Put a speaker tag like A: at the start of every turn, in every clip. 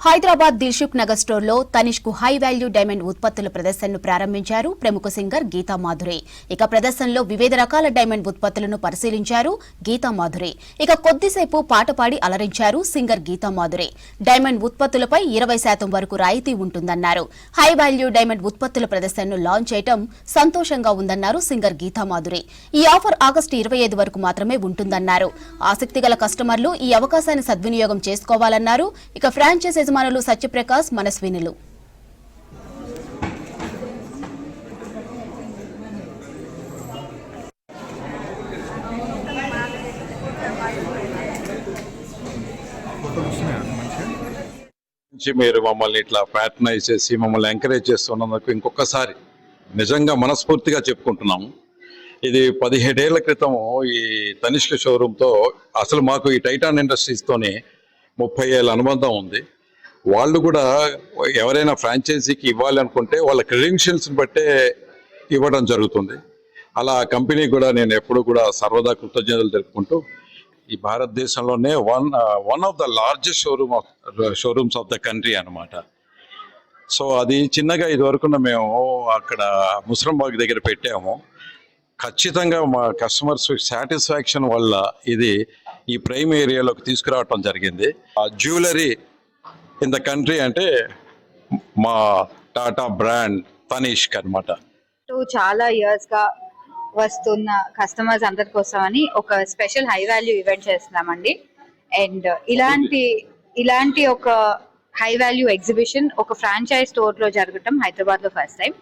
A: హైదరాబాద్ దిల్సుఖ్ నగర్ స్టోర్లో తనిష్కు high value diamond ఉత్పత్తుల ప్రదర్శనను ప్రారంభించారు ప్రముఖ సింగర్ గీతా మాధురి. ఇక ప్రదర్శనలో వివిధ రకాల డైమండ్ ఉత్పత్తులను పరిశీలించారు గీతా మాధురి. ఇక కొద్దిసేపు పాట పాడి అలరించారు సింగర్ గీతా మాధురి. డైమండ్ ఉత్పత్తులపై 20% వరకు రాయితీ ఉంటుందన్నారు. హై వాల్యూ డైమండ్ ఉత్పత్తుల ప్రదర్శనను లాంచ్ చేయడం సంతోషంగా ఉందన్నారు సింగర్ గీతా మాధురి. ఈ ఆఫర్ ఆగస్టు 25 వరకు మాత్రమే ఉంటుందన్నారు. ఆసక్తిగల కస్టమర్లు ఈ అవకాశాన్ని సద్వినియోగం చేసుకోవాలన్నారు. ఇక ఫ్రాంచైజ్ యజమానులు సత్యప్రకాశ్, మనస్వినులు.
B: మీరు మమ్మల్ని ఇట్లా ప్యాట్రనైజ్ చేసి మమ్మల్ని ఎంకరేజ్ చేస్తున్నందుకు ఇంకొకసారి నిజంగా మనస్ఫూర్తిగా చెప్పుకుంటున్నాము. ఇది 17 ఏళ్ల క్రితం ఈ తనిష్క్ షోరూమ్తో అసలు మాకు ఈ టైటాన్ ఇండస్ట్రీస్తోని 30 ఏళ్ళ అనుబంధం ఉంది. వాళ్ళు కూడా ఎవరైనా ఫ్రాంచైజీకి ఇవ్వాలి అనుకుంటే వాళ్ళ క్రెడెన్షియల్స్ని బట్టే ఇవ్వడం జరుగుతుంది. అలా కంపెనీ కూడా నేను ఎప్పుడు కూడా సర్వదా కృతజ్ఞతలు తెలుపుకుంటూ ఈ భారతదేశంలోనే one of the largest showrooms of the country అన్నమాట. సో అది చిన్నగా ఇదివరకు మేము అక్కడ ముస్రంబాగ్ దగ్గర పెట్టాము. ఖచ్చితంగా మా కస్టమర్స్ సాటిస్ఫాక్షన్ వల్ల ఇది ఈ ప్రైమ్ ఏరియాలోకి తీసుకురావటం జరిగింది. జ్యువెలరీ ఇన్ ద కంట్రీ అంటే మా టాటా బ్రాండ్ తనిష్క్ అన్నమాట.
C: చాలా ఇయర్స్ గా వస్తున్న కస్టమర్స్ అందరి కోసం అని ఒక స్పెషల్ హై వాల్యూ ఈవెంట్ చేస్తున్నామండి. అండ్ ఇలాంటి ఒక హై వాల్యూ ఎగ్జిబిషన్ ఒక ఫ్రాంచైజ్ స్టోర్ లో జరగటం హైదరాబాద్ లో ఫస్ట్ టైం.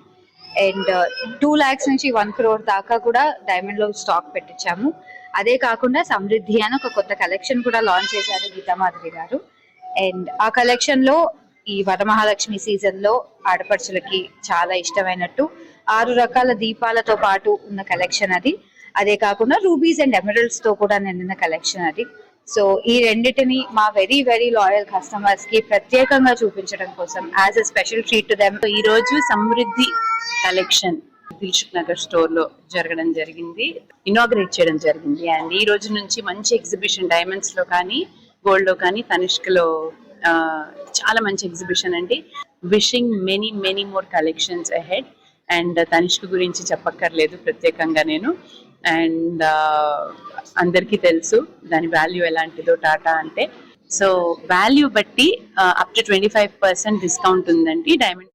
C: అండ్ 2 lakhs నుంచి 1 crore దాకా కూడా డైమండ్ లో స్టాక్ పెట్టించాము. అదే కాకుండా సమృద్ధి అని ఒక కొత్త కలెక్షన్ కూడా లాంచ్ చేశారు గీతా మాధురి గారు. అండ్ ఆ కలెక్షన్ లో ఈ వరమహాలక్ష్మి సీజన్ లో ఆడపడుచులకి చాలా ఇష్టమైనట్టు 6 రకాల దీపాలతో పాటు ఉన్న కలెక్షన్ అది. అదే కాకుండా రూబీస్ అండ్ ఎమరల్డ్స్ తో కూడా నిండిన కలెక్షన్ అది. సో ఈ రెండిటిని మా వెరీ వెరీ లాయల్ కస్టమర్స్ కి ప్రత్యేకంగా చూపించడం కోసం as a special treat to them
D: ఈ రోజు సమృద్ధి కలెక్షన్ దిల్సుఖ్ నగర్ స్టోర్ లో జరగడం జరిగింది, ఇనాగ్రేట్ చేయడం జరిగింది. అండ్ ఈ రోజు నుంచి మంచి ఎగ్జిబిషన్ డైమండ్స్ లో కానీ గోల్డ్ లో కానీ తనిష్క్ లో చాలా మంచి ఎగ్జిబిషన్ అండి. Wishing many many more collections ahead. And Tanishq గురించి చెప్పక్కర్లేదు ప్రత్యేకంగా నేను. అండ్ అందరికీ తెలుసు దాని వాల్యూ ఎలాంటిదో టాటా అంటే. సో వాల్యూ బట్టి అప్ టు 25% డిస్కౌంట్ ఉందండి డైమండ్